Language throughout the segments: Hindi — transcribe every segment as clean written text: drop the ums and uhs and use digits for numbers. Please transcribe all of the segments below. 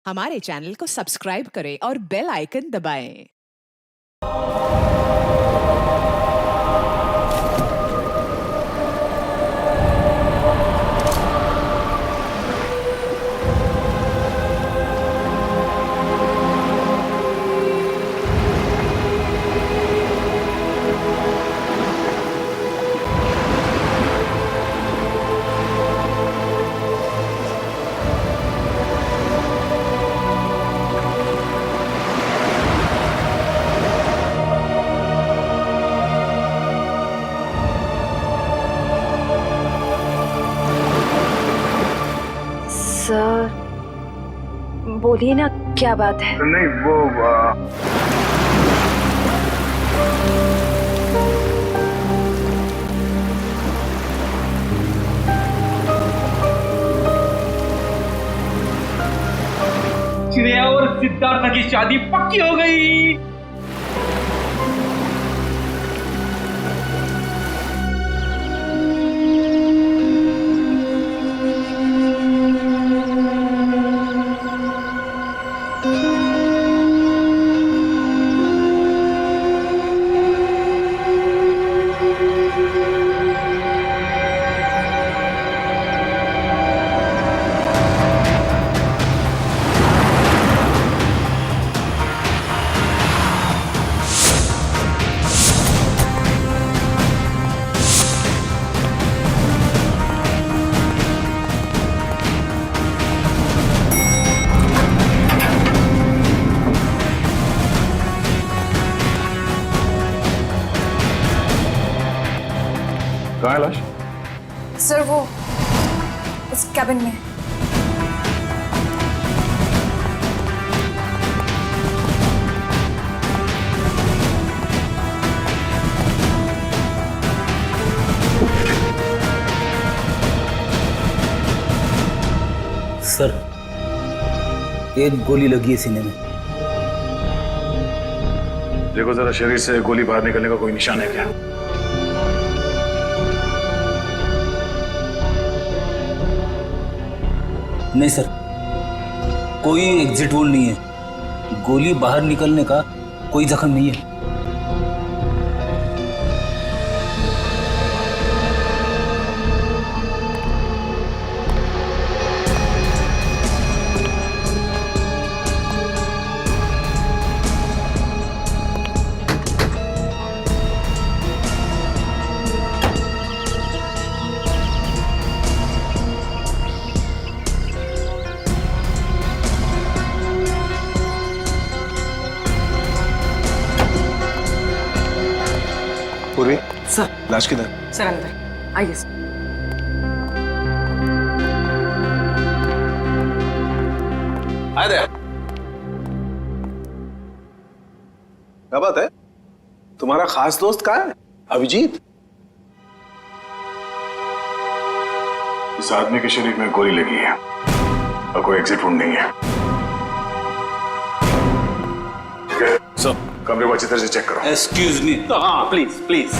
हमारे चैनल को सब्सक्राइब करें और बेल आइकन दबाएं। सर बोलिए ना, क्या बात है? नहीं वो श्रेया और सिद्धार्थ की शादी पक्की हो गई। कहाँ है लाश? सर वो उस कैबिन में। सर, एक गोली लगी है सीने में। देखो जरा, शरीर से गोली बाहर निकलने का कोई निशान है क्या? नहीं सर, कोई एग्जिट वोल नहीं है। गोली बाहर निकलने का कोई जख्म नहीं है। पूर्वी, सर। लाश किधर? सर अंदर आइए सर। आए दे। क्या बात है? तुम्हारा खास दोस्त कहाँ है? अभिजीत? इस आदमी के शरीर में गोली लगी है और कोई एग्जिट वुंड नहीं है। सब कमरे को अच्छी तरह से चेक करो। Excuse me. हाँ प्लीज प्लीज।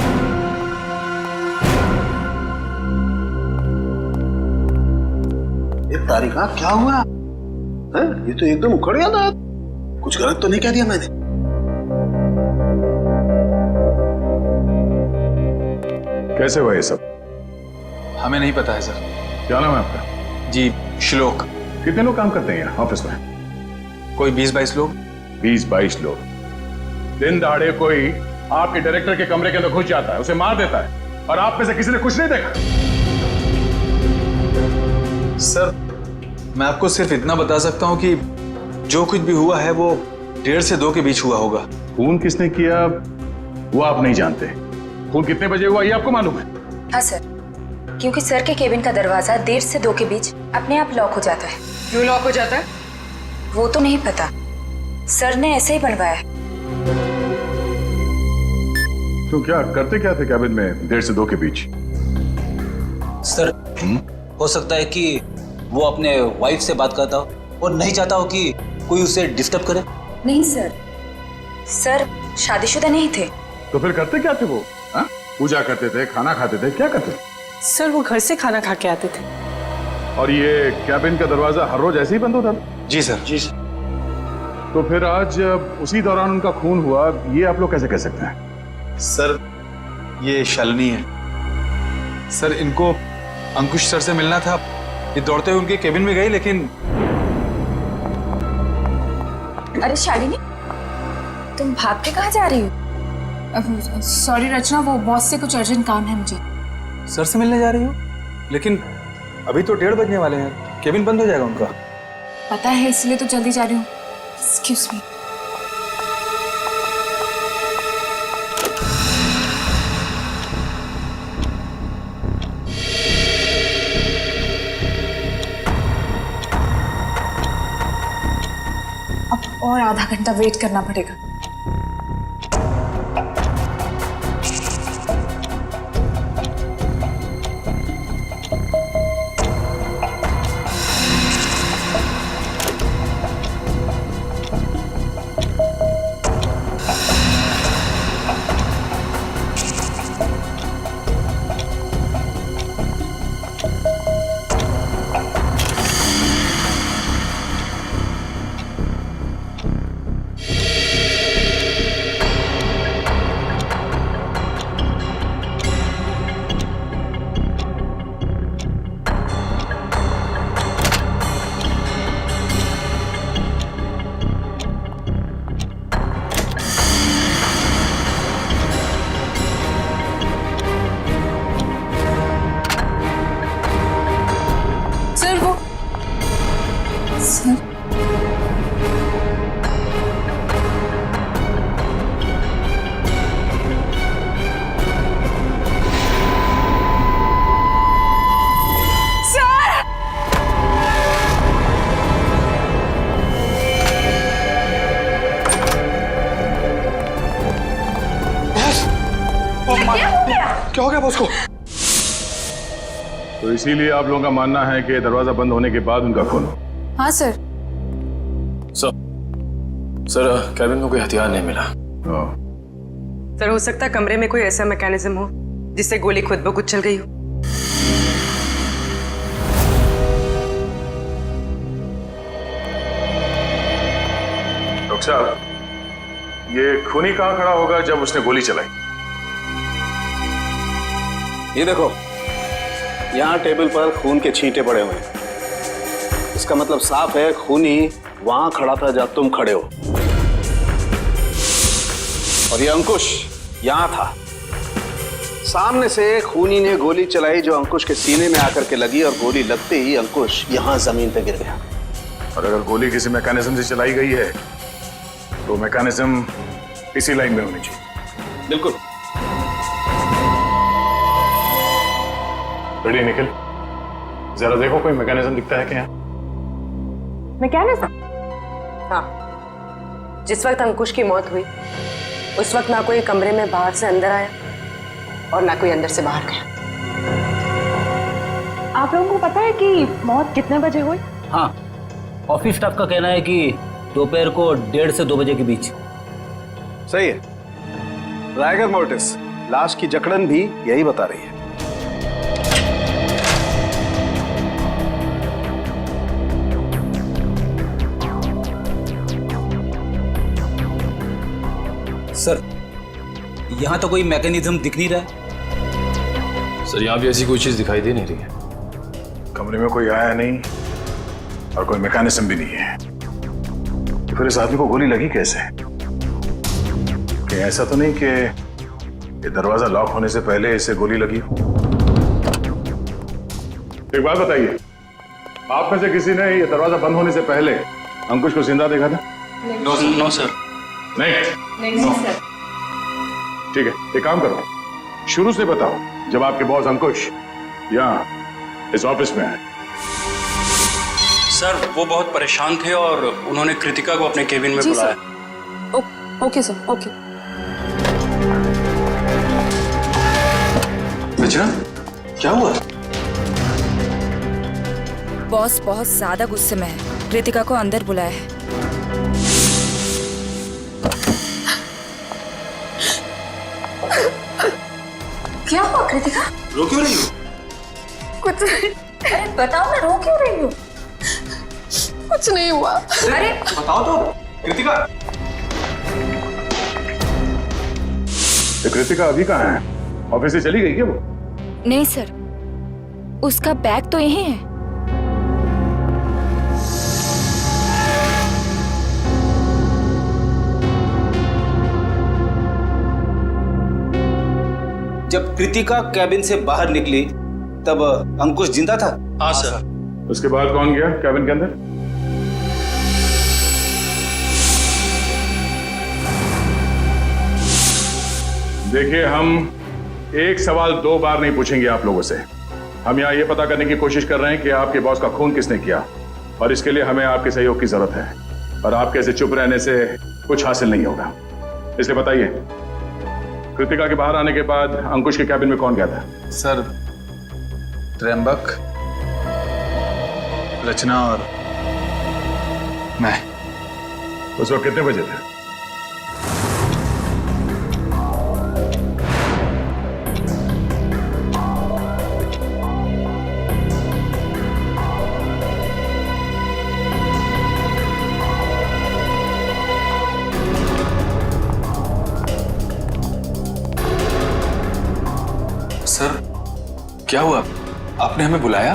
ये तारिका क्या हुआ है? ये तो एकदम उखड़ गया था। कुछ गलत तो नहीं कह दिया मैंने? कैसे हुआ ये सब? हमें नहीं पता है सर। क्या नाम है आपका? जी श्लोक। कितने लोग काम करते हैं यहाँ ऑफिस में? कोई 20-22 लोग। 20-22 लोग। दिन दहाड़े कोई आपके डायरेक्टर के कमरे के अंदर घुस जाता है, उसे मार देता है, और आप में से किसी ने कुछ नहीं देखा? सर मैं आपको सिर्फ इतना बता सकता हूँ कि जो कुछ भी हुआ है वो 1:30 से 2 के बीच हुआ होगा। खून किसने किया वो आप नहीं जानते। खून कितने बजे हुआ ये आपको मालूम है? हाँ सर, क्योंकि सर के केबिन का दरवाजा 1:30 से 2 के बीच अपने आप लॉक हो जाता है। क्यों लॉक हो जाता है? वो तो नहीं पता, सर ने ऐसे ही बनवाया है। तो क्या करते क्या थे कैबिन में 1:30 से 2 के बीच? सर, हो सकता है कि वो अपने वाइफ से बात करता हो और नहीं चाहता हो कि कोई उसे डिस्टर्ब करे। नहीं सर, सर शादीशुदा नहीं थे। तो फिर करते क्या थे वो? पूजा करते थे, खाना खाते थे, क्या करते थे? सर वो घर से खाना खा के आते थे। और ये कैबिन का दरवाजा हर रोज ऐसे ही बंद होता था? जी सर। जी सर। तो फिर आज उसी दौरान उनका खून हुआ, ये आप लोग कैसे कह सकते हैं? सर ये शालिनी है सर। इनको अंकुश सर से मिलना था, ये दौड़ते हुए उनके केबिन में गई, लेकिन अरे शालिनी, तुम भाग के कहाँ जा रही हो? सॉरी रचना, वो बॉस से कुछ अर्जेंट काम है मुझे। सर से मिलने जा रही हो? लेकिन अभी तो 1:30 बजने वाले हैं, केबिन बंद हो जाएगा उनका। पता है, इसलिए तो जल्दी जा रही हूँ। Excuse me. अब और आधा घंटा वेट करना पड़ेगा। क्या हो गया बॉस को? तो इसीलिए आप लोगों का मानना है कि दरवाजा बंद होने के बाद उनका खून हो? हाँ सर। सर कैबिन में कोई हथियार नहीं मिला। सर हो सकता है कमरे में कोई ऐसा मैकेनिज्म हो जिससे गोली खुद ब खुद चल गई हो। डॉक्टर साहब, ये खूनी कहाँ खड़ा होगा जब उसने गोली चलाई? ये देखो, यहाँ टेबल पर खून के छींटे पड़े हुए हैं। इसका मतलब साफ है खूनी वहां खड़ा था जब तुम खड़े हो। और ये अंकुश यहाँ था। सामने से खूनी ने गोली चलाई जो अंकुश के सीने में आकर के लगी, और गोली लगते ही अंकुश यहाँ जमीन पे गिर गया। और अगर गोली किसी मैकेनिज्म से चलाई गई है तो मैकेनिज्म इसी लाइन में होनी चाहिए। बिल्कुल। रेडी निखिल, जरा देखो कोई मैकेनिज्म दिखता है क्या? मैकेनिज्म? हाँ, जिस वक्त अंकुश की मौत हुई उस वक्त ना कोई कमरे में बाहर से अंदर आया और ना कोई अंदर से बाहर गया। आप लोगों को पता है कि मौत कितने बजे हुई? हाँ, ऑफिस स्टाफ का कहना है कि दोपहर को 1:30 से 2 बजे के बीच। सही है। रायगर मोर्टिस लाश की जकड़न भी यही बता रही है। सर, यहाँ तो कोई मैकेनिज्म दिख नहीं रहा। सर यहाँ भी ऐसी कोई चीज दिखाई दे नहीं रही है। कमरे में कोई आया नहीं और कोई मैकेनिज्म भी नहीं है, तो फिर इस आदमी को गोली लगी कैसे? कि ऐसा तो नहीं कि ये दरवाजा लॉक होने से पहले इसे गोली लगी हो? एक बात बताइए, आप में से किसी ने ये दरवाजा बंद होने से पहले अंकुश को जिंदा देखा था? No sir. नहीं सर। ठीक है, एक काम करो, शुरू से बताओ जब आपके बॉस अंकुश यहाँ इस ऑफिस में आए। सर वो बहुत परेशान थे और उन्होंने कृतिका को अपने केबिन में बुलाया। Okay sir, okay. रचना, क्या हुआ? बॉस बहुत ज्यादा गुस्से में है, कृतिका को अंदर बुलाया है। क्या हुआ कृतिका? रो क्यों रही हो? कुछ अरे बताओ ना, रो क्यों रही हो? कुछ नहीं हुआ। अरे बताओ तो कृतिका। तो कृतिका अभी कहाँ है? ऑफिस से चली गई क्या वो? नहीं सर, उसका बैग तो यहीं है। जब कृतिका कैबिन से बाहर निकली तब अंकुश जिंदा था? हाँ सर। उसके बाद कौन गया कैबिन के अंदर? देखिए, हम एक सवाल 2 बार नहीं पूछेंगे आप लोगों से। हम यहाँ ये पता करने की कोशिश कर रहे हैं कि आपके बॉस का खून किसने किया, और इसके लिए हमें आपके सहयोग की जरूरत है। और आपके ऐसे चुप रहने से कुछ हासिल नहीं होगा। इसलिए बताइए, कृतिका के बाहर आने के बाद अंकुश के कैबिन में कौन गया था? सर, त्र्यंबक, रचना और मैं। उस वक्त कितने बजे थे? सर, क्या हुआ? आपने हमें बुलाया?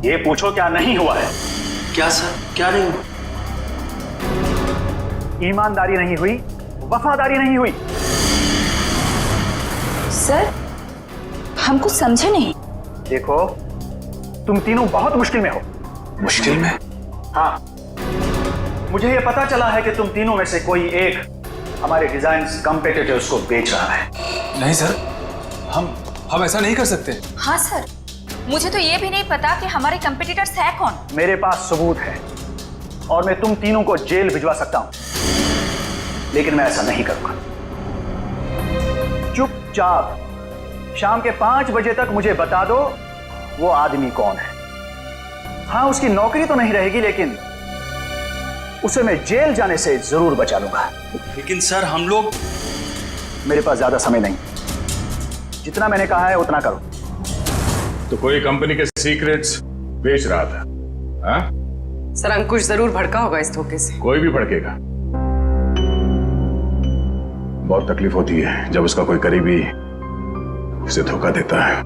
ये पूछो क्या नहीं हुआ है। क्या सर, क्या नहीं हुआ? ईमानदारी नहीं हुई, वफादारी नहीं हुई। सर, हम कुछ समझे नहीं। देखो, तुम तीनों बहुत मुश्किल में हो। मुश्किल में? हाँ, मुझे ये पता चला है कि तुम तीनों में से कोई एक हमारे डिजाइन्स कॉम्पिटिटर्स को बेच रहा है। नहीं सर, हम ऐसा नहीं कर सकते। हाँ सर, मुझे तो ये भी नहीं पता कि हमारे कंपटीटर्स है कौन। मेरे पास सबूत है और मैं तुम तीनों को जेल भिजवा सकता हूं, लेकिन मैं ऐसा नहीं करूंगा। चुपचाप शाम के 5 बजे तक मुझे बता दो वो आदमी कौन है। हाँ, उसकी नौकरी तो नहीं रहेगी, लेकिन उसे मैं जेल जाने से जरूर बचा लूंगा। लेकिन सर, हम लोग। मेरे पास ज्यादा समय नहीं, जितना मैंने कहा है उतना करो। तो कोई कंपनी के सीक्रेट्स बेच रहा था? हाँ? सर, अंकुश जरूर भड़का होगा इस धोखे से। कोई भी भड़केगा। बहुत तकलीफ होती है जब उसका कोई करीबी उसे धोखा देता है।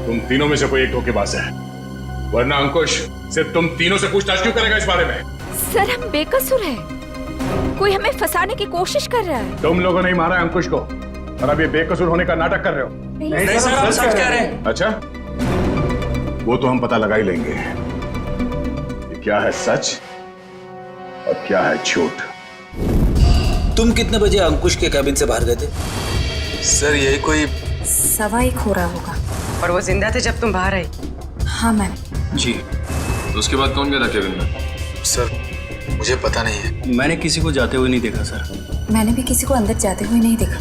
तुम तीनों में से कोई एक धोखेबाज है, वरना अंकुश सिर्फ तुम तीनों से पूछताछ क्यों करेगा इस बारे में? सर, हम बेकसूर हैं। कोई हमें फंसाने की कोशिश कर रहा है। तुम लोगों ने ही मारा अंकुश को, और अब ये बेकसूर होने का नाटक कर रहे हो। नहीं सर, हम सच कह रहे हैं। अच्छा, वो तो हम पता लगा ही लेंगे कि क्या है सच और क्या है झूठ। तुम कितने बजे अंकुश के कैबिन से बाहर गए थे? सर, यही कोई 1:15 हो रहा होगा। और वो जिंदा थे जब तुम बाहर आई? हाँ मैम। जी। तो उसके बाद कौन गया था कैबिन में? सर, मुझे पता नहीं है। मैंने किसी को जाते हुए नहीं देखा सर। मैंने भी किसी को अंदर जाते हुए नहीं देखा।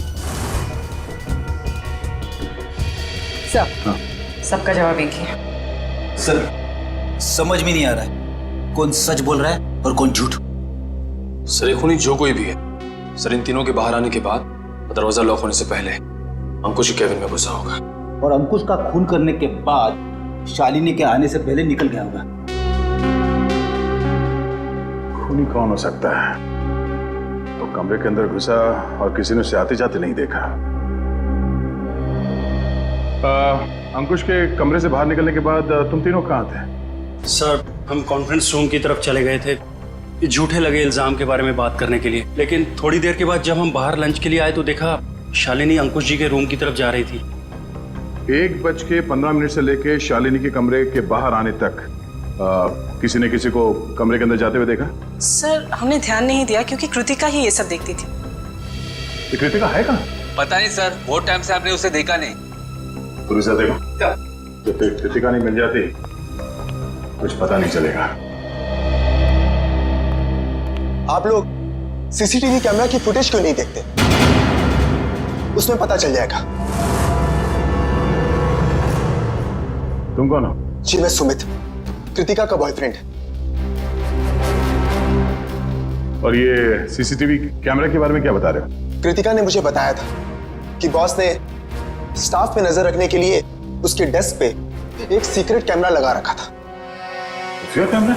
सब सबका जवाब एक ही है। सर, समझ में नहीं आ रहा है कौन सच बोल रहा है और कौन झूठ। सर, ये खूनी जो कोई भी है, सर, इन तीनों के बाहर आने के बाद दरवाजा लॉक होने से पहले अंकुश के कैबिन में घुसा होगा, और अंकुश का खून करने के बाद शालिनी के आने से पहले निकल गया होगा। खूनी कौन हो सकता है? तो कमरे के अंदर घुसा और किसी ने उसे आते जाते नहीं देखा। अंकुश के कमरे से बाहर निकलने के बाद तुम तीनों कहाँ थे? सर, हम कॉन्फ्रेंस रूम की तरफ चले गए थे ये झूठे लगे इल्जाम के बारे में बात करने के लिए। लेकिन थोड़ी देर के बाद जब हम बाहर लंच के लिए आए तो देखा शालिनी अंकुश जी के रूम की तरफ जा रही थी। 1:15 से लेके शालिनी के कमरे के बाहर आने तक किसी ने किसी को कमरे के अंदर जाते हुए देखा? सर, हमने ध्यान नहीं दिया क्योंकि कृतिका ही ये सब देखती थी। ये कृतिका है कहाँ? पता नहीं सर, बहुत टाइम से आपने उसे देखा नहीं। पुलिस देखो, जब तक कृतिका नहीं मिल जाती कुछ पता नहीं चलेगा। आप लोग सीसीटीवी कैमरा की फुटेज क्यों नहीं देखते? उसमें पता चल जाएगा। तुम कौन हो? जी, मैं सुमित, कृतिका का बॉयफ्रेंड। और ये सीसीटीवी कैमरा के बारे में क्या बता रहे हो? कृतिका ने मुझे बताया था कि बॉस ने स्टाफ पे नजर रखने के लिए उसके डेस्क पे एक सीक्रेट कैमरा लगा रखा था। खुफिया कैमरा?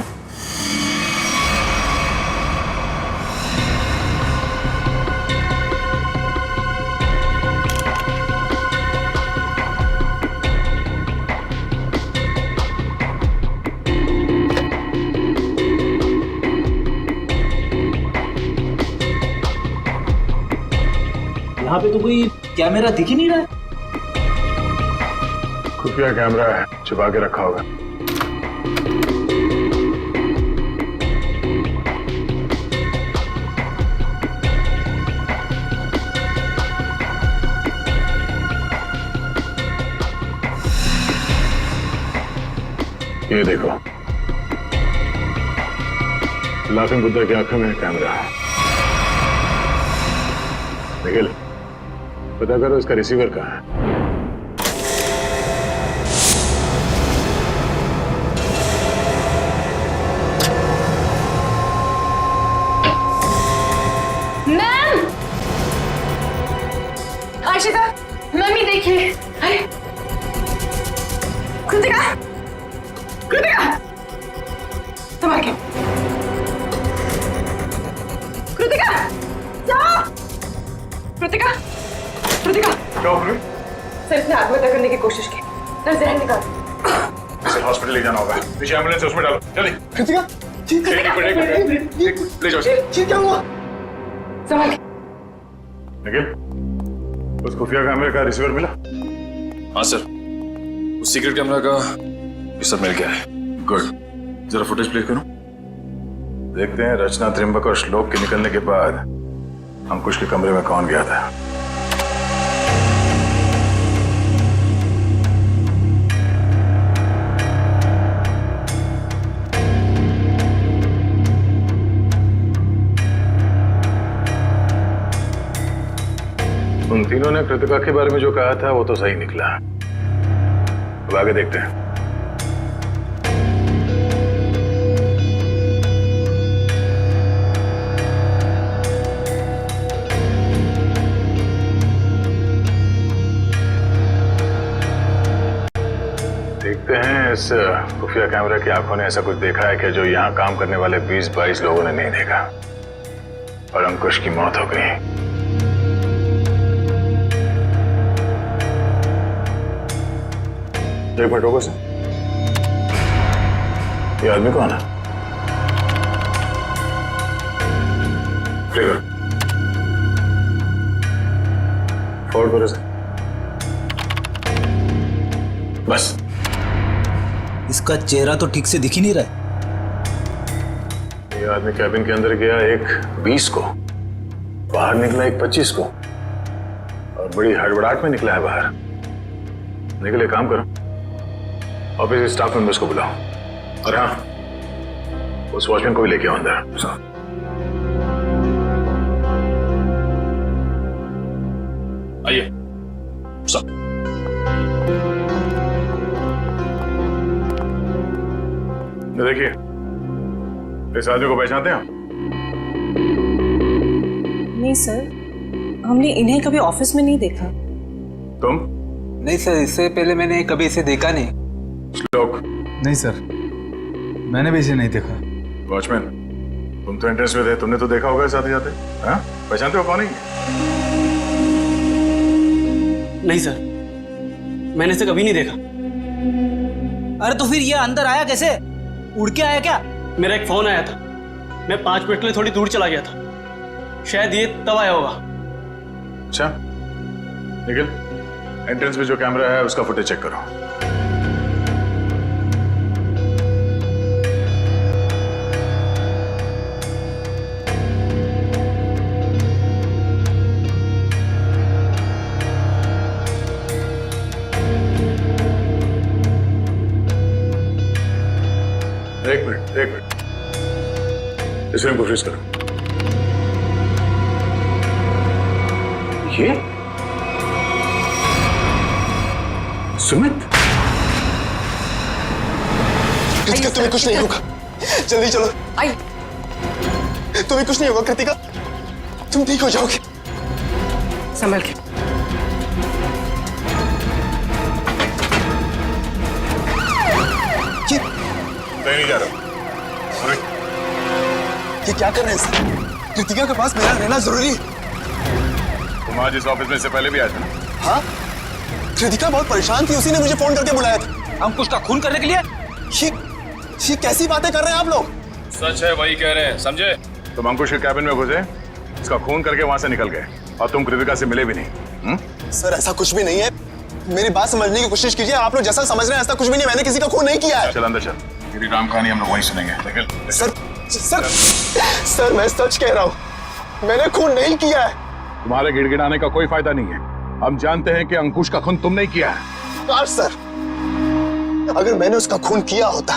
यहाँ पे तो कोई कैमरा दिख ही नहीं रहा है। खुफिया कैमरा है, छुपा के रखा होगा। ये देखो, लाफिंग बुद्धा की आंखों में कैमरा है। निखिल, पता करो इसका रिसीवर कहाँ है। मैम, आशिका, मम्मी देखिए। अरे कृतिका, कृतिका, संभाल के। कृतिका, जाओ। कृतिका, कृतिका। क्या हो गया? सर, इसने आत्महत्या करने की कोशिश की। नर्स जहर निकाल। इसे हॉस्पिटल ले जाना होगा। पीछे एम्बुलेंस है, उसमें डालो जल्दी। कृतिका, ले जाओ। क्या हुआ? संभाल के। निखिल, उस खुफिया कैमरे का रिसीवर मिला? हाँ सर, उस सीक्रेट कैमरा का ये सब मिल गया है। गुड, जरा फुटेज प्ले करो। देखते हैं रचना, त्रिंबक और श्लोक के निकलने के बाद अंकुश के कमरे में कौन गया था। उन तीनों ने कृतिका के बारे में जो कहा था वो तो सही निकला। अब आगे देखते हैं। देखते हैं इस खुफिया कैमरे की आंखों ने ऐसा कुछ देखा है कि जो यहाँ काम करने वाले 20-22 लोगों ने नहीं देखा और अंकुश की मौत हो गई। एक मिनट रुको सर, ये आदमी कौन है? फॉरवर्ड करो सर। बस इसका चेहरा तो ठीक से दिख ही नहीं रहा है। ये आदमी कैबिन के अंदर गया एक 20 को, बाहर निकला एक 25 को, और बड़ी हड़बड़ाहट में निकला है बाहर। निकले, काम करो, ऑफिस स्टाफ मेंबर्स को बुलाओ, और हाँ, उस वॉचमैन को भी लेके आओ अंदर। आइए सब। देखिए, इस आदमी को पहचानते हैं आप? नहीं सर, हमने इन्हें कभी ऑफिस में नहीं देखा। तुम? नहीं सर, इससे पहले मैंने कभी इसे देखा नहीं। श्लोक? नहीं सर, मैंने भी इसे नहीं देखा। वॉचमैन, तुम तो एंट्रेंस में थे, तुमने तो देखा होगा इस आते जाते। हाँ, पहचानते हो कौन है? नहीं सर, मैंने इसे कभी नहीं देखा। अरे तो फिर ये अंदर आया कैसे? उड़ के आया क्या? मेरा एक फोन आया था, मैं 5 मिनट के लिए थोड़ी दूर चला गया था, शायद ये तब आया होगा। अच्छा, निखिल, एंट्रेंस में जो कैमरा है उसका फुटेज चेक करो। एक मिनट, इस फ्रेम को फ्रीज करो। ये सुमित? कृतिका, तुम्हें कुछ नहीं होगा, जल्दी चलो। आई। तुम्हें कुछ नहीं होगा कृतिका, तुम ठीक हो जाओगे। संभल के। कहीं नहीं जा रहा। ये क्या कर रहे हैं सर? कृतिका के पास मेरा रहना जरूरी है। तुम आज इस ऑफिस में से पहले भी आए थे ना? हाँ, कृतिका बहुत परेशान थी, उसी ने मुझे फोन करके बुलाया था। अंकुश का खून करने के लिए? ये कैसी बातें कर रहे हैं आप लोग? सच है, वही कह रहे हैं, समझे? तुम अंकुश के कैबिन में घुसे, उसका खून करके वहां से निकल गए और तुम कृतिका से मिले भी नहीं। सर ऐसा कुछ भी नहीं है, मेरी बात समझने की कोशिश कीजिए। आप लोग जैसा समझ रहे हैं ऐसा कुछ भी नहीं, मैंने किसी का खून नहीं किया है। चल अंदर चल, मेरी राम कहानी हम लोग वहीं सुनेंगे। सर मैं सच कह रहा हूँ, मैंने खून नहीं किया है। तुम्हारे गिड़गिड़ाने का कोई फायदा नहीं है, हम जानते हैं कि अंकुश का खून तुम नहीं किया है। काश सर, अगर मैंने उसका खून किया होता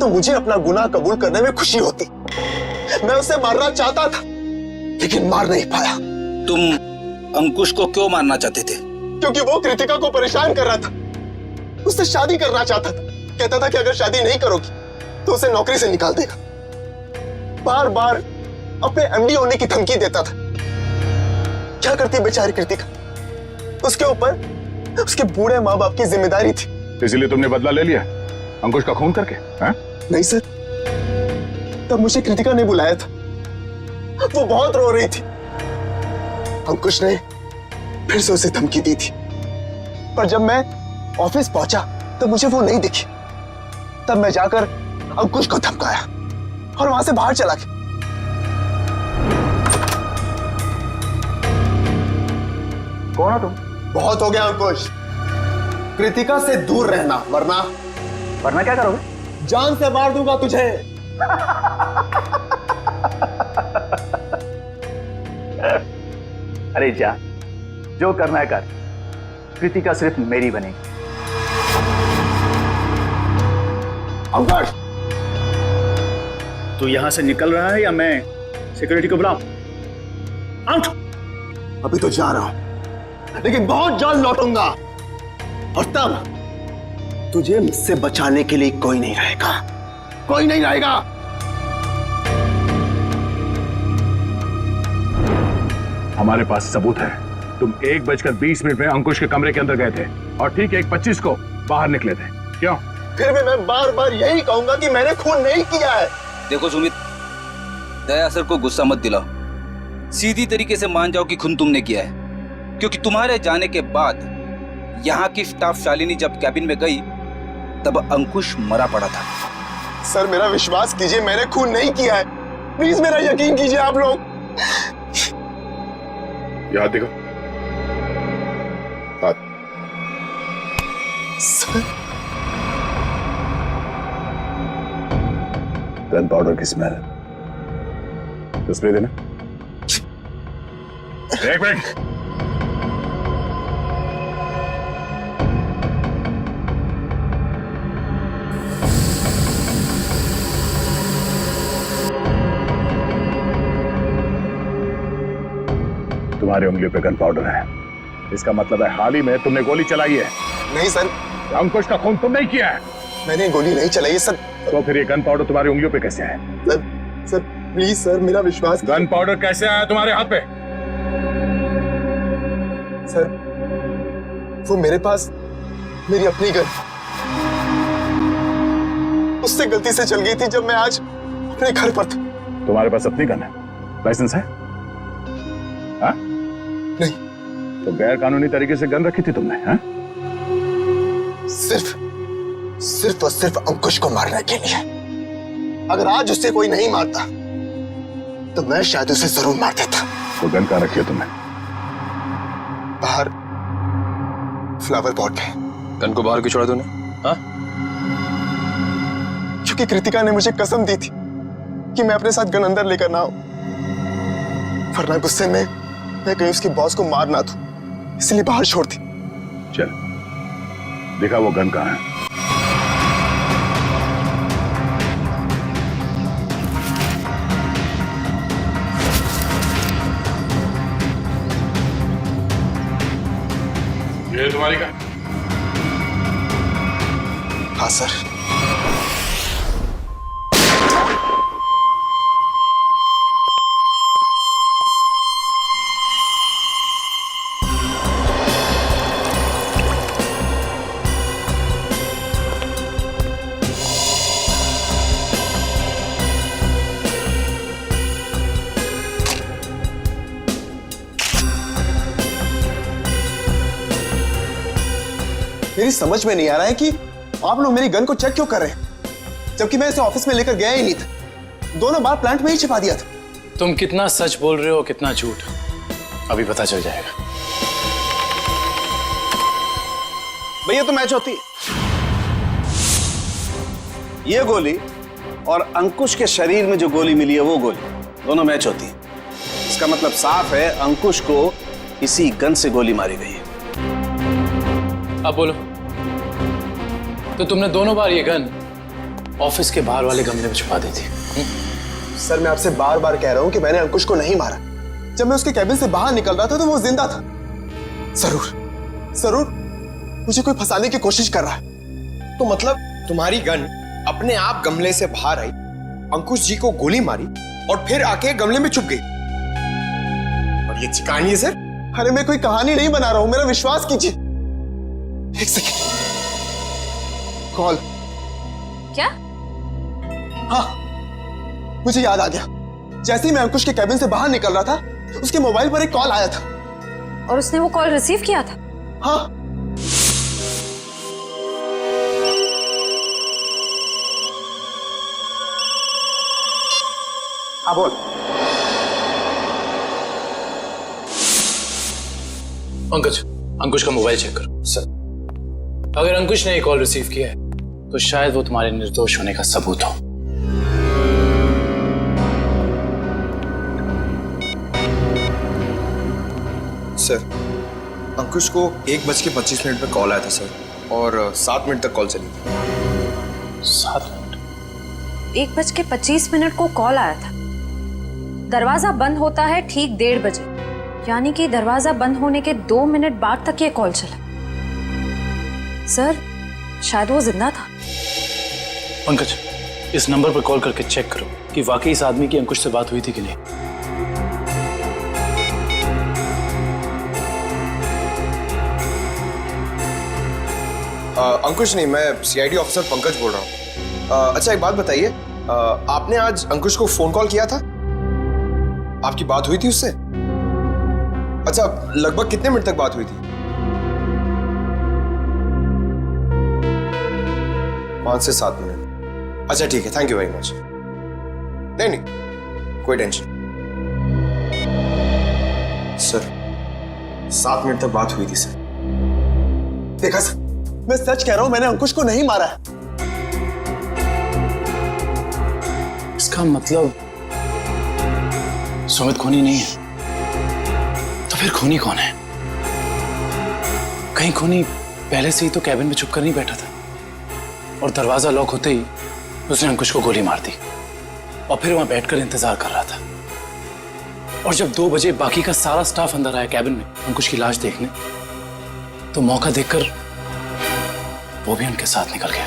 तो मुझे अपना गुनाह कबूल करने में खुशी होती। मैं उसे मारना चाहता था लेकिन मार नहीं पाया। तुम अंकुश को क्यों मारना चाहते थे? क्योंकि वो कृतिका को परेशान कर रहा था, उससे शादी करना चाहता था। कहता था कि अगर शादी नहीं करोगी तो उसे नौकरी से निकाल देगा। बार बार अपने एमडी होने की धमकी देता था। क्या करती बेचारी कृतिका, उसके ऊपर उसके बूढ़े माँ बाप की जिम्मेदारी थी। इसीलिए तुमने बदला ले लिया अंकुश का खून करके? नहीं सर, तब मुझे कृतिका ने बुलाया था, वो बहुत रो रही थी। अंकुश ने फिर से उसे धमकी दी थी, पर जब मैं ऑफिस पहुंचा तब मुझे वो नहीं दिखी। तब मैं जाकर अंकुश को धमकाया और वहां से बाहर चला गया। कौन हो तुम? बहुत हो गया अंकुश, कृतिका से दूर रहना, वरना क्या करोगे? जान से मार दूंगा तुझे। अरे जा, जो करना है कर, कृतिका सिर्फ मेरी बनेगी। अंकुश, तू यहां से निकल रहा है या मैं सिक्योरिटी को बुलाऊं? आउट। अभी तो जा रहा हूं लेकिन बहुत जल्द लौटूंगा और तब तुझे मुझसे बचाने के लिए कोई नहीं रहेगा, कोई नहीं रहेगा। हमारे पास सबूत है, तुम 1:20 में अंकुश के कमरे के अंदर गए थे और ठीक 1:25 को बाहर निकले थे। क्यों? फिर भी मैं बार बार यही कहूंगा कि मैंने खून नहीं किया है। देखो सुमित, दया सर को गुस्सा मत दिलाओ, सीधी तरीके से मान जाओ कि खून तुमने किया है। क्योंकि तुम्हारे जाने के बाद यहाँ की स्टाफ शालिनी जब कैबिन में गई तब अंकुश मरा पड़ा था। सर मेरा विश्वास कीजिए, मैंने खून नहीं किया है, प्लीज मेरा यकीन कीजिए आप लोग। याद देखो। सर, गन पाउडर की स्मेल। तो स्प्रे देना। एक मिनट। तुम्हारी उंगलियों पे गन पाउडर है, इसका मतलब है हाल ही में तुमने गोली चलाई है। नहीं सर, अंकुश का खून तुम नहीं किया है। मैंने गोली नहीं चलाई सर। तो फिर ये गन पाउडर तुम्हारी उंगलियों पे कैसे है? सर प्लीज सर, मेरा विश्वास। गन पाउडर कैसे आया तुम्हारे हाथ पे? सर वो मेरे पास मेरी अपनी गन, उससे गलती से चल गई थी जब मैं आज अपने घर पर था। तुम्हारे पास अपनी गन है? लाइसेंस है? हाँ? नहीं। तो गैर कानूनी तरीके से गन रखी थी तुमने? हाँ? सिर्फ और सिर्फ अंकुश को मारने के लिए। अगर आज उससे कोई नहीं मारता तो मैं शायद उसे जरूर मार देता। तो गन कहाँ रखी है तुमने? बाहर फ्लावर पॉट में। गन को बाहर क्यों छोड़ा तूने? हाँ? क्योंकि कृतिका ने मुझे कसम दी थी कि मैं अपने साथ गन अंदर लेकर ना आऊं, वरना गुस्से में मैं कहीं उसके बॉस को मार ना दूं, इसलिए बाहर छोड़ दी। चल देखा वो गन कहाँ है? ये तुम्हारी गन? हाँ सर। मेरी समझ में नहीं आ रहा है कि आप लोग मेरी गन को चेक क्यों कर रहे हैं, जबकि मैं इसे ऑफिस में लेकर गया ही नहीं था। दोनों बार प्लांट में ही छिपा दिया था। तुम कितना सच बोल रहे हो कितना झूठ अभी पता चल जाएगा। भैया तो मैच होती है। ये गोली और अंकुश के शरीर में जो गोली मिली है वो गोली, दोनों मैच होती है। इसका मतलब साफ है अंकुश को इसी गन से गोली मारी गई है। अब बोलो, तो तुमने दोनों बार ये गन ऑफिस के बाहर वाले गमले में छुपा दी थी? सर मैं आपसे बार बार कह रहा हूं कि मैंने अंकुश को नहीं मारा। जब मैं उसके कैबिन से बाहर निकल रहा था तो वो जिंदा था। जरूर मुझे कोई फंसाने की कोशिश कर रहा है। तो मतलब तुम्हारी गन अपने आप गमले से बाहर आई, अंकुश जी को गोली मारी और फिर आके गमले में छुप गई। और ये कहानी है सर? अरे मैं कोई कहानी नहीं बना रहा हूं, मेरा विश्वास कीजिए। एक सेकंड, कॉल। क्या? हाँ, मुझे याद आ गया। जैसे ही मैं अंकुश के कैबिन से बाहर निकल रहा था, उसके मोबाइल पर एक कॉल आया था। और उसने वो कॉल रिसीव किया था? हाँ। हाँ बोल। अंकुश का मोबाइल चेक करो। सर अगर अंकुश ने एक कॉल रिसीव किया है तो शायद वो तुम्हारे निर्दोष होने का सबूत हो। सर अंकुश को 1:25 पे कॉल आया था सर, और 7 मिनट तक कॉल चली थी। 7 मिनट? 1:25 को कॉल आया था। दरवाजा बंद होता है ठीक 1:30 बजे, यानी कि दरवाजा बंद होने के 2 मिनट बाद तक ये कॉल चला। सर शायद वो जिंदा था। पंकज, इस नंबर पर कॉल करके चेक करो कि वाकई इस आदमी की अंकुश से बात हुई थी कि नहीं। अंकुश नहीं, मैं सीआईडी ऑफिसर पंकज बोल रहा हूँ। अच्छा एक बात बताइए, आपने आज अंकुश को फोन कॉल किया था? आपकी बात हुई थी उससे? अच्छा, लगभग कितने मिनट तक बात हुई थी? 5 से 7 मिनट। अच्छा ठीक है, थैंक यू वेरी मच। नहीं कोई टेंशन। सर 7 मिनट तक बात हुई थी सर। देखा सर, मैं सच कह रहा हूं, मैंने अंकुश को नहीं मारा है। इसका मतलब सुमित खूनी नहीं है। तो फिर खूनी कौन है? कहीं खूनी पहले से ही तो कैबिन में छुपकर नहीं बैठा था और दरवाजा लॉक होते ही उसने अंकुश को गोली मार दी और फिर वहां बैठकर इंतजार कर रहा था। और जब 2 बजे बाकी का सारा स्टाफ अंदर आया कैबिन में अंकुश की लाश देखने, तो मौका देखकर वो भी उनके साथ निकल गया।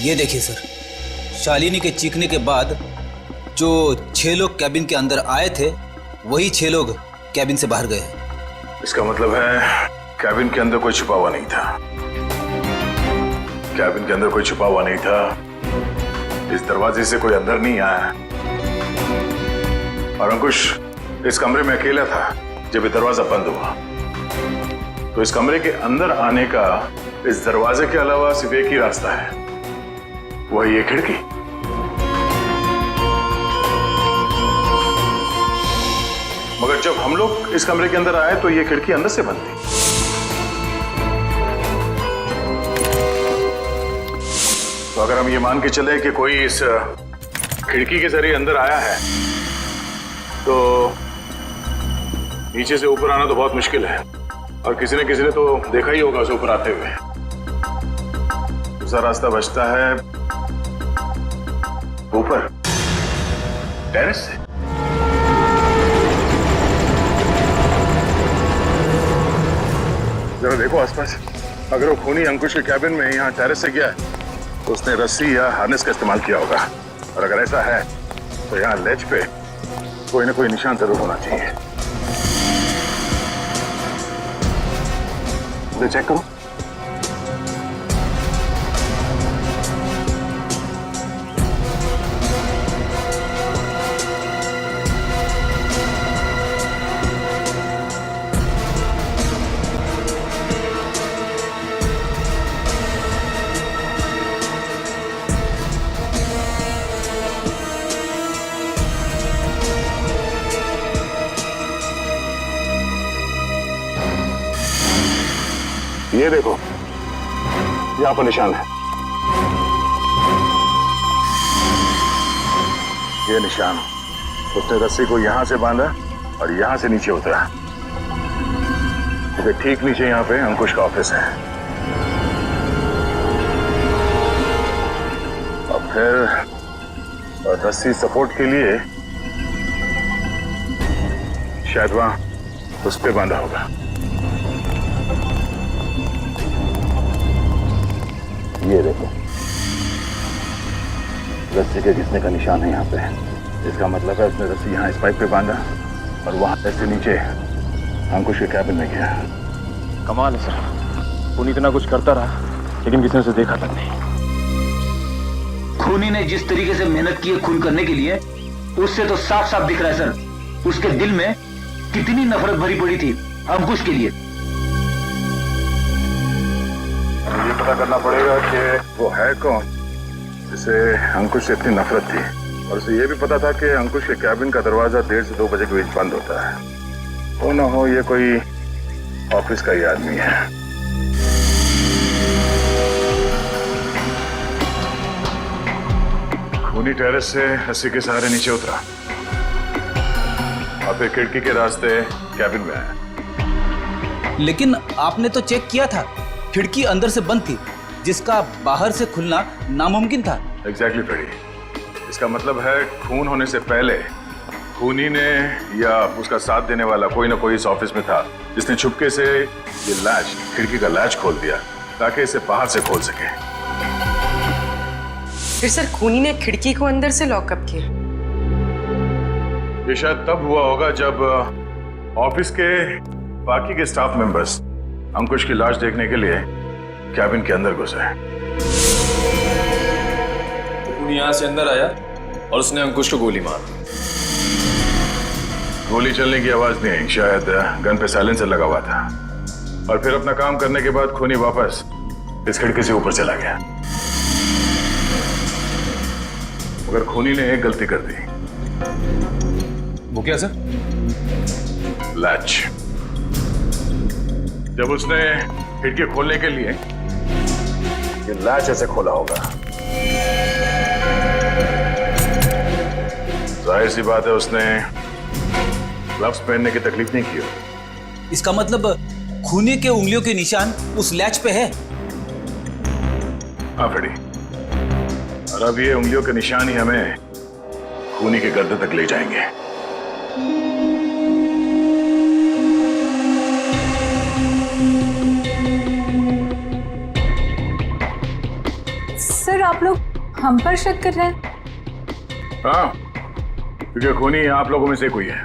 ये देखिए सर, शालिनी के चीखने के बाद जो 6 लोग कैबिन के अंदर आए थे वही 6 लोग कैबिन से बाहर गए। इसका मतलब है कैबिन के अंदर कोई छुपा हुआ नहीं था। कैबिन के अंदर कोई छुपा हुआ नहीं था। इस दरवाजे से कोई अंदर नहीं आया और अंकुश इस कमरे में अकेला था जब ये दरवाजा बंद हुआ। तो इस कमरे के अंदर आने का इस दरवाजे के अलावा सिर्फ एक ही रास्ता है, वही ये खिड़की। मगर जब हम लोग इस कमरे के अंदर आए तो ये खिड़की अंदर से बंद थी। तो अगर हम ये मान के चले कि कोई इस खिड़की के जरिए अंदर आया है तो नीचे से ऊपर आना तो बहुत मुश्किल है और किसी ने तो देखा ही होगा उसे ऊपर आते हुए। दूसरा रास्ता बचता है ऊपर टेरेस से। जरा देखो आसपास, अगर वो खूनी अंकुश के कैबिन में यहाँ टेरेस से गया तो उसने रस्सी या हार्नेस का इस्तेमाल किया होगा, और अगर ऐसा है तो यहाँ लेज पे कोई ना कोई निशान जरूर होना चाहिए। तो चेक करो। ये देखो, यहाँ पर निशान है। ये निशान, उसने रस्सी को यहाँ से बांधा और यहाँ से नीचे उतरा। क्योंकि ठीक नीचे यहाँ पे अंकुश का ऑफिस है। और फिर रस्सी सपोर्ट के लिए शायद वहां उस पे बांधा होगा। ये देखो, रस्सी के घिसने का निशान है यहाँ पे। इसका मतलब है उसने रस्सी यहाँ इस पाइप पे बांधा और वहां से नीचे अंकुश के कैबिन में गया। कमाल है सर, खूनी इतना कुछ करता रहा लेकिन किसी ने उसे देखा तक नहीं। खूनी ने जिस तरीके से मेहनत की है खून करने के लिए, उससे तो साफ साफ दिख रहा है सर, उसके दिल में कितनी नफरत भरी पड़ी थी अंकुश के लिए। मुझे पता करना पड़ेगा कि वो है कौन जिसे अंकुश से इतनी नफरत थी, और उसे ये भी पता था कि अंकुश के कैबिन का दरवाजा 1:30 से 2 बजे के बीच बंद होता है। वो ना हो ये कोई ऑफिस का ही आदमी है। खूनी टेरेस से रस्सी के सहारे नीचे उतरा और फिर खिड़की के रास्ते कैबिन में आया। लेकिन आपने तो चेक किया था, खिड़की अंदर से बंद थी, जिसका बाहर से खुलना नामुमकिन था। Exactly Freddie. इसका मतलब है खून होने से पहले खूनी ने या उसका साथ देने वाला कोई ना कोई इस ऑफिस में था, जिसने छुपके से ये लैच, खिड़की का लैच खोल दिया ताकि इसे बाहर से खोल सके। फिर सर खूनी ने खिड़की को अंदर से लॉकअप किया। ये शायद तब हुआ होगा जब ऑफिस के बाकी के स्टाफ मेंबर्स अंकुश की लाश देखने के लिए कैबिन के अंदर घुसे। खूनी यहाँ से अंदर आया और उसने अंकुश को गोली मार दी। गोली चलने की आवाज नहीं आई, शायद गन पे साइलेंसर लगा हुआ था। और फिर अपना काम करने के बाद खूनी वापस इस खिड़की से ऊपर चला गया। मगर खूनी ने एक गलती कर दी। वो क्या सर? लैच। जब उसने खिड़की खोलने के लिए ये लैच ऐसे खोला होगा, जाहिर सी बात है उसने ग्लव्स पहनने की तकलीफ नहीं की होगी। इसका मतलब खूनी के उंगलियों के निशान उस लैच पे है। हाँ फ्रेडी, और अब ये उंगलियों के निशान ही हमें खूनी के गर्दन तक ले जाएंगे। सर आप लोग हम पर शक कर रहे हैं? हाँ, क्योंकि खूनी आप लोगों में से कोई है।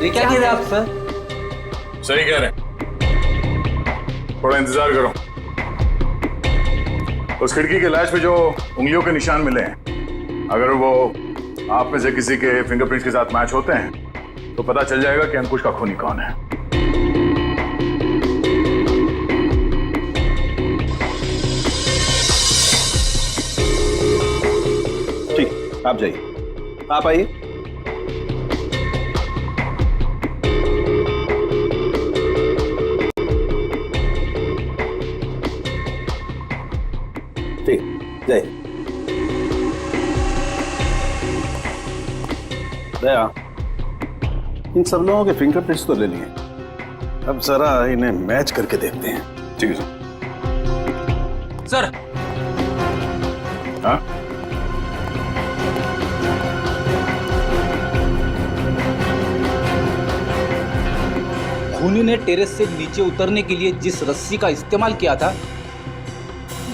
ये क्या कह रहे हैं आप सर? सही कह रहे हैं। थोड़ा इंतजार करो। उस खिड़की के लैच पे जो उंगलियों के निशान मिले हैं, अगर वो आप में से किसी के फिंगरप्रिंट्स के साथ मैच होते हैं तो पता चल जाएगा कि अंकुश का खूनी कौन है। ठीक, आप जाइए, आप आइए। ठीक, जाइए। दया, इन सब लोगों के फिंगरप्रिंट्स तो ले लिए, अब जरा इन्हें मैच करके देखते हैं। ठीक है सर। हाँ? खूनी ने टेरेस से नीचे उतरने के लिए जिस रस्सी का इस्तेमाल किया था,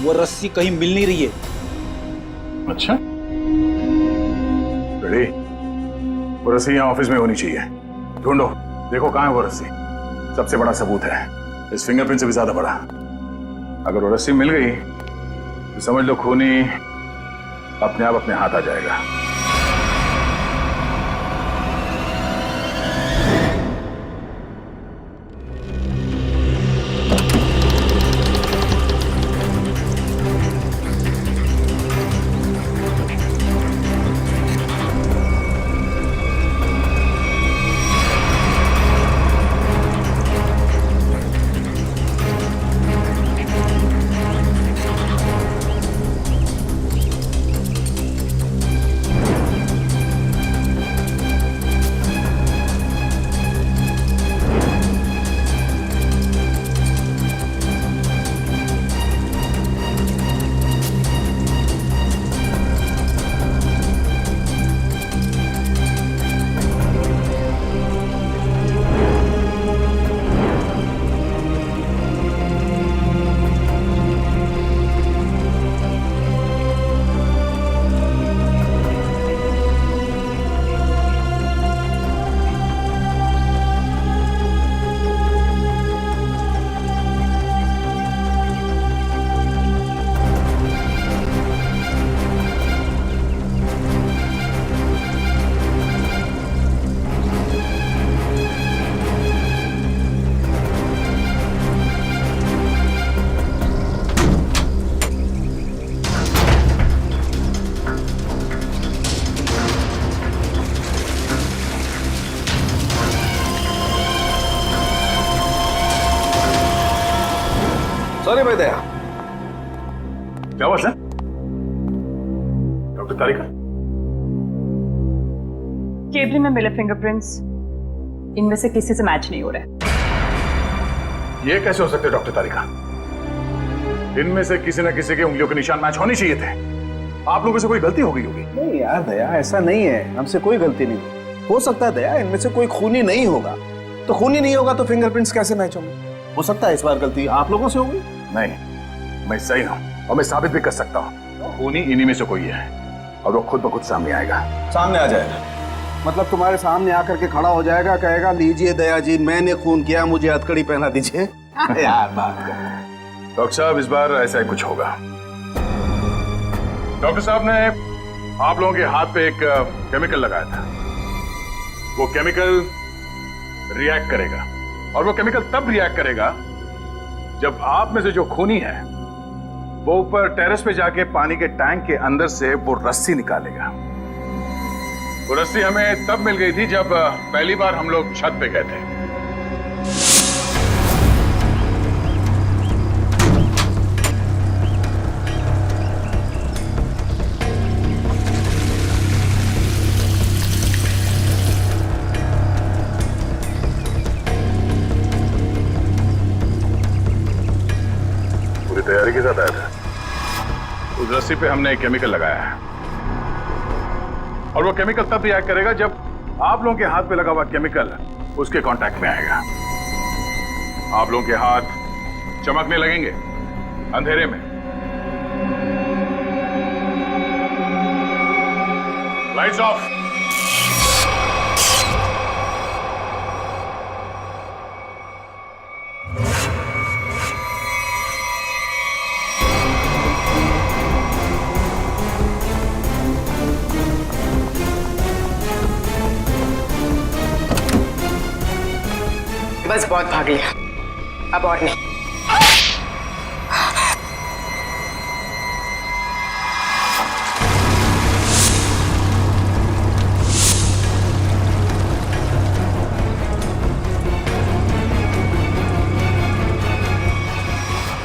वो रस्सी कहीं मिल नहीं रही है। अच्छा, दीदी, वो रस्सी यहाँ ऑफिस में होनी चाहिए। ढूंढो, देखो कहाँ है वो रस्सी। सबसे बड़ा सबूत है, इस फिंगरप्रिंट से भी ज्यादा बड़ा। अगर वो रस्सी मिल गई तो समझ लो खूनी अपने आप अपने हाथ आ जाएगा। सॉरी भाई दया। क्या बात है डॉक्टर तारिका? केबिन में मिले फिंगरप्रिंट्स इनमें से किसी से मैच नहीं हो रहे। ये कैसे हो सकते डॉक्टर तारिका? इनमें से किसी न किसी के उंगलियों के निशान मैच होने चाहिए थे। आप लोगों से कोई गलती हो गई होगी। नहीं यार दया, ऐसा नहीं है, हमसे कोई गलती नहीं। हो सकता है दया इनमें से कोई खूनी नहीं होगा, तो खूनी नहीं होगा तो फिंगरप्रिंट्स कैसे मैच होंगे? हो सकता है इस बार गलती आप लोगों से होगी। नहीं, मैं सही हूं और मैं साबित भी कर सकता हूं। खूनी इन्हीं में से कोई है और वो खुद ब खुद सामने आएगा। सामने आ जाएगा मतलब तुम्हारे सामने आकर के खड़ा हो जाएगा, कहेगा लीजिए दया जी मैंने खून किया, मुझे हथकड़ी पहना दीजिए। यार बात कर। डॉक्टर साहब इस बार ऐसा ही कुछ होगा। डॉक्टर साहब ने आप लोगों के हाथ पे एक केमिकल लगाया था। वो केमिकल रिएक्ट करेगा और वो केमिकल तब रिएक्ट करेगा जब आप में से जो खूनी है वो ऊपर टेरेस पे जाके पानी के टैंक के अंदर से वो रस्सी निकालेगा। वो रस्सी हमें तब मिल गई थी जब पहली बार हम लोग छत पे गए थे। पूरी तैयारी के साथ आया था। उस रस्सी पे हमने एक केमिकल लगाया है और वो केमिकल तब रिएक्ट करेगा जब आप लोगों के हाथ पे लगा हुआ केमिकल उसके कांटेक्ट में आएगा। आप लोगों के हाथ चमकने लगेंगे अंधेरे में। Lights off. बस बहुत भाग लिया, अब और नहीं।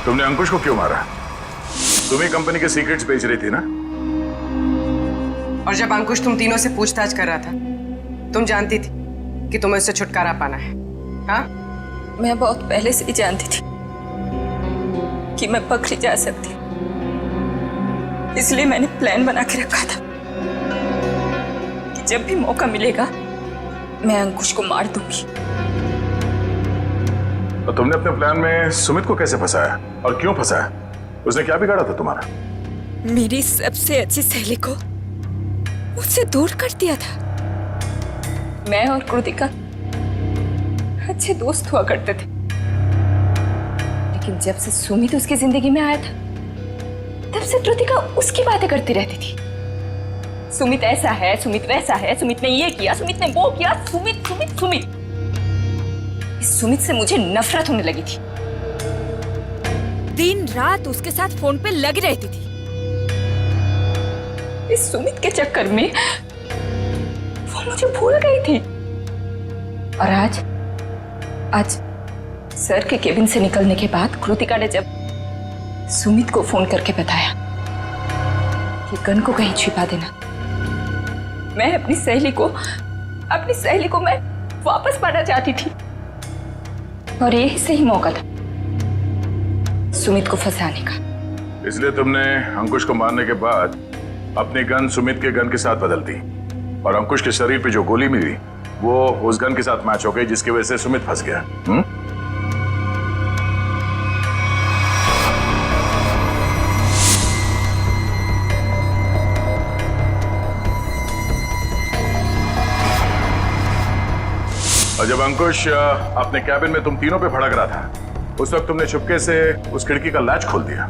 तुमने अंकुश को क्यों मारा? तुम ही कंपनी के सीक्रेट्स बेच रही थी ना? और जब अंकुश तुम तीनों से पूछताछ कर रहा था, तुम जानती थी कि तुम्हें उससे छुटकारा पाना है। हाँ? मैं बहुत पहले से ही जानती थी कि मैं पकड़ी जा सकती, इसलिए मैंने प्लान बना के रखा था कि जब भी मौका मिलेगा मैं अंकुश को मार दूंगी। और तुमने अपने प्लान में सुमित को कैसे फंसाया और क्यों फंसाया? उसने क्या बिगाड़ा था तुम्हारा? मेरी सबसे अच्छी सहेली को मुझसे दूर कर दिया था। मैं और कृतिका अच्छे दोस्त हुआ करते थे, लेकिन जब से सुमित उसकी जिंदगी में आया था तब से कृतिका उसकी बातें करती रहती थी। सुमित ऐसा है, सुमित वैसा है, सुमित ने ये किया, सुमित ने वो किया, सुमित सुमित सुमित। इस सुमित से मुझे नफरत होने लगी थी। दिन रात उसके साथ फोन पे लगी रहती थी। इस सुमित के चक्कर में वो मुझे भूल गई थी। और आज सर के केबिन से निकलने के बाद कृतिका ने जब सुमित को फोन करके बताया कि गन को कहीं छिपा देना, मैं अपनी सहेली को मैं वापस पाना चाहती थी। और यही सही मौका था सुमित को फंसाने का। इसलिए तुमने अंकुश को मारने के बाद अपनी गन सुमित के गन के साथ बदल दी, और अंकुश के शरीर पे जो गोली मिली वो उस गन के साथ मैच हो गई, जिसकी वजह से सुमित फंस गया। और जब अंकुश अपने कैबिन में तुम तीनों पे भड़क रहा था, उस वक्त तुमने चुपके से उस खिड़की का लैच खोल दिया।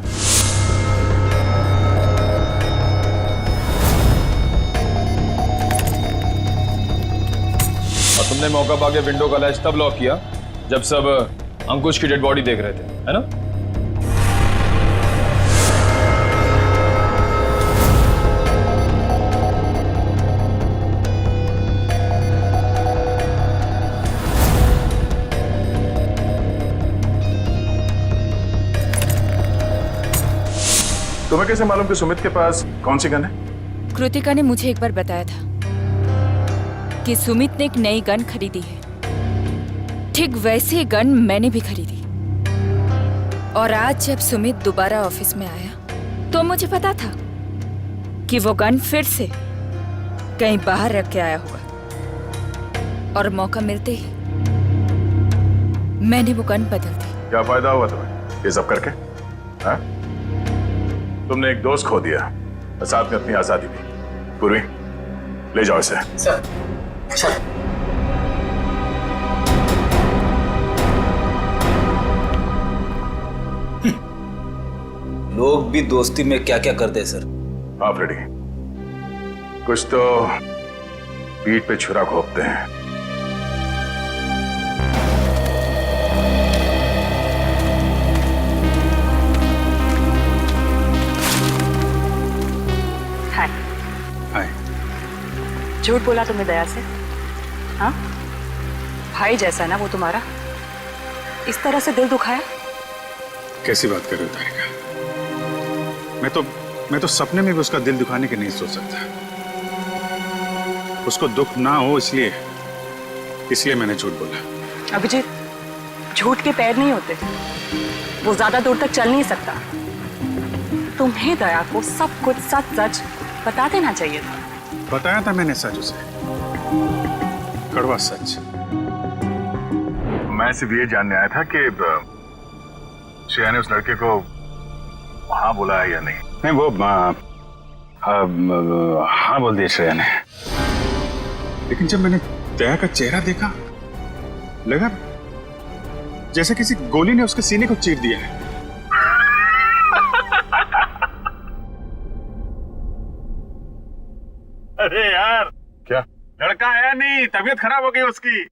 और तुमने मौका पाके विंडो का लैच तब लॉक किया जब सब अंकुश की डेड बॉडी देख रहे थे, है ना? तुम्हें कैसे मालूम कि सुमित के पास कौन सी गन है? कृतिका ने मुझे एक बार बताया था कि सुमित ने एक नई गन खरीदी है। ठीक वैसी गन मैंने भी खरीदी। और आज जब सुमित दोबारा ऑफिस में आया तो मुझे पता था कि वो गन फिर से कहीं बाहर रख के आया होगा। और मौका मिलते ही मैंने वो गन बदल दी। क्या फायदा हुआ तुम्हें ये सब करके? हाँ? तुमने एक दोस्त खो दिया और साथ में अपनी आजादी भी। पूर्वी, ले जाओ इसे। Sir, sir. लोग भी दोस्ती में क्या क्या करते हैं सर। हाँ फ्रेडी, कुछ तो पीठ पे छुरा घोंपते हैं। झूठ बोला तुमने दया से? हाँ, भाई जैसा ना वो तुम्हारा, इस तरह से दिल दुखाया? कैसी बात कर रही हो तारिका? मैं तो सपने में भी उसका दिल दुखाने की नहीं सोच सकता। उसको दुख ना हो इसलिए मैंने झूठ बोला। अभिजीत, झूठ के पैर नहीं होते, वो ज्यादा दूर तक चल नहीं सकता। तुम्हें दया को सब कुछ सच सच बता देना चाहिए था। बताया था मैंने सच उसे, कड़वा सच। मैं सिर्फ ये जानने आया था कि श्रेया ने उस लड़के को हाँ बोला है या नहीं। नहीं, वो हाँ बोल दिया श्रेया ने। लेकिन जब मैंने दया का चेहरा देखा, लगा जैसे किसी गोली ने उसके सीने को चीर दिया है। अरे यार, क्या लड़का है? नहीं, तबीयत खराब हो गई उसकी।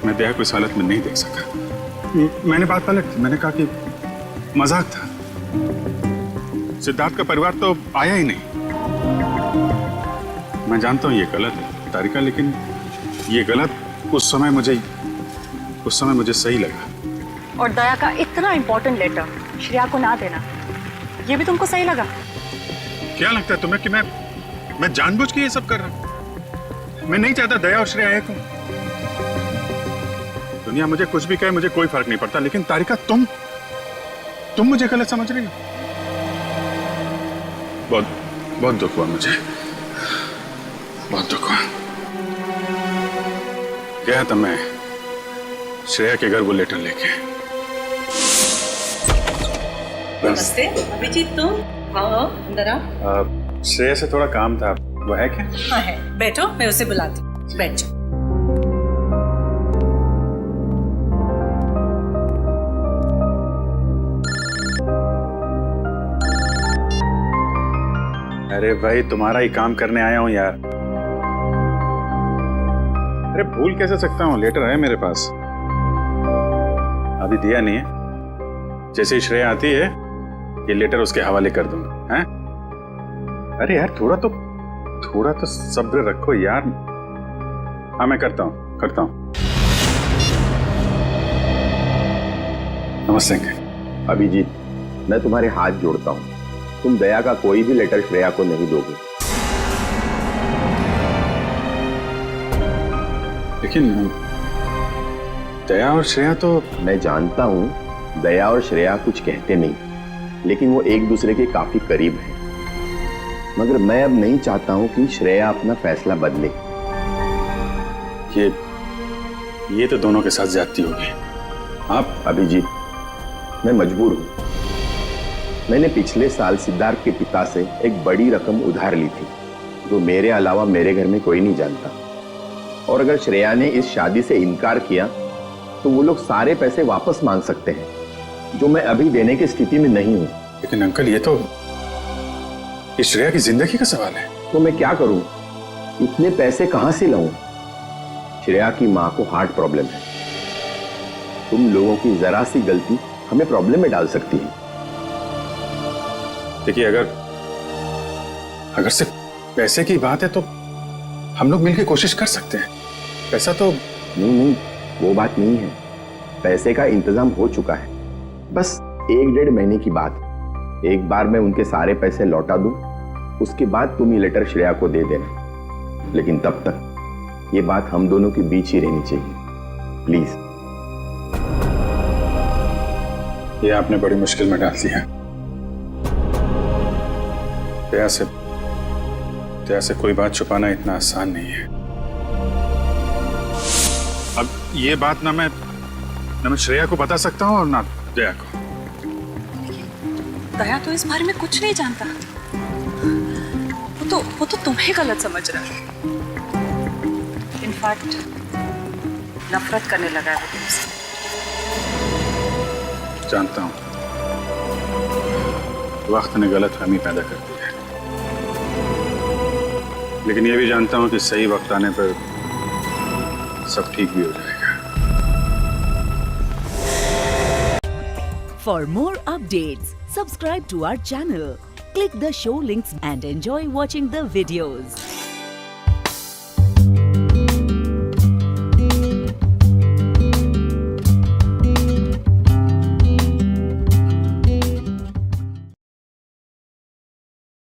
मैं दया को इस हालत में नहीं देख सका। मैंने बात पलट दी। मैंने कहा कि मजाक था। सिद्धार्थ का परिवार तो आया ही नहीं। मैं जानता हूं ये गलत है तारिका, लेकिन ये गलत उस समय मुझे सही लगा। और दया का इतना इंपॉर्टेंट लेटर श्रेया को ना देना, ये भी तुमको सही लगा? क्या लगता है तुम्हें कि मैं जानबूझ के ये सब कर रहा हूं? मैं नहीं चाहता दया और श्रेया एक हो। दुनिया मुझे कुछ भी कहे, मुझे कोई फर्क नहीं पड़ता, लेकिन तारिका तुम मुझे गलत समझ रही हो। बहुत दुख हुआ मुझे, बहुत दुख हुआ। गया था मैं श्रेया के घर वो लेटर लेके। नमस्ते अभिजीत, तुम आओ अंदर आओ। श्रेया से थोड़ा काम था, वो है क्या? हाँ है, बैठो, मैं उसे बुलाती हूँ, बैठ जाओ। अरे भाई, तुम्हारा ही काम करने आया हूँ यार। अरे भूल कैसे सकता हूँ, लेटर है मेरे पास, अभी दिया नहीं है। जैसे ही श्रेया आती है ये लेटर उसके हवाले कर दूंगा। हैं? अरे यार थोड़ा तो सब्र रखो यार। हाँ मैं करता हूँ। नमस्ते। अभिजीत, मैं तुम्हारे हाथ जोड़ता हूँ, तुम दया का कोई भी लेटर श्रेया को नहीं दोगे। लेकिन दया और श्रेया तो... मैं जानता हूँ दया और श्रेया कुछ कहते नहीं, लेकिन वो एक दूसरे के काफी करीब हैं। मगर मैं अब नहीं चाहता हूँ कि श्रेया अपना फैसला बदले। ये तो दोनों के साथ ज्यादती होगी। आप... अभिजीत, मैं मजबूर हूँ। मैंने पिछले साल सिद्धार्थ के पिता से एक बड़ी रकम उधार ली थी, जो मेरे अलावा मेरे घर में कोई नहीं जानता। और अगर श्रेया ने इस शादी से इनकार किया तो वो लोग सारे पैसे वापस मांग सकते हैं, जो मैं अभी देने की स्थिति में नहीं हूं। लेकिन अंकल, ये तो श्रेया की जिंदगी का सवाल है। तो मैं क्या करूं? इतने पैसे कहां से लाऊं? श्रेया की मां को हार्ट प्रॉब्लम है। तुम लोगों की जरा सी गलती हमें प्रॉब्लम में डाल सकती है। देखिए, अगर सिर्फ पैसे की बात है तो हम लोग मिलकर कोशिश कर सकते हैं। पैसा तो... नहीं, वो बात नहीं है। पैसे का इंतजाम हो चुका है, बस 1-1.5 महीने की बात। एक बार मैं उनके सारे पैसे लौटा दूं, उसके बाद तुम ये लेटर श्रेया को दे देना। लेकिन तब तक ये बात हम दोनों के बीच ही रहनी चाहिए, प्लीज। ये आपने बड़ी मुश्किल में डाल दिया। दया से कोई बात छुपाना इतना आसान नहीं है। अब ये बात ना मैं श्रेया को बता सकता हूँ और ना दया को। दया तो इस बारे में कुछ नहीं जानता। वो तो तुम्हें गलत समझ रहा है। इनफैक्ट नफरत करने लगा है वो तुमसे। जानता हूँ, वक्त ने गलतफहमी पैदा कर दी है, लेकिन ये भी जानता हूँ कि सही वक्त आने पर सब ठीक भी हो जाएगा। For more updates, subscribe to our channel, click the show links and enjoy watching the videos.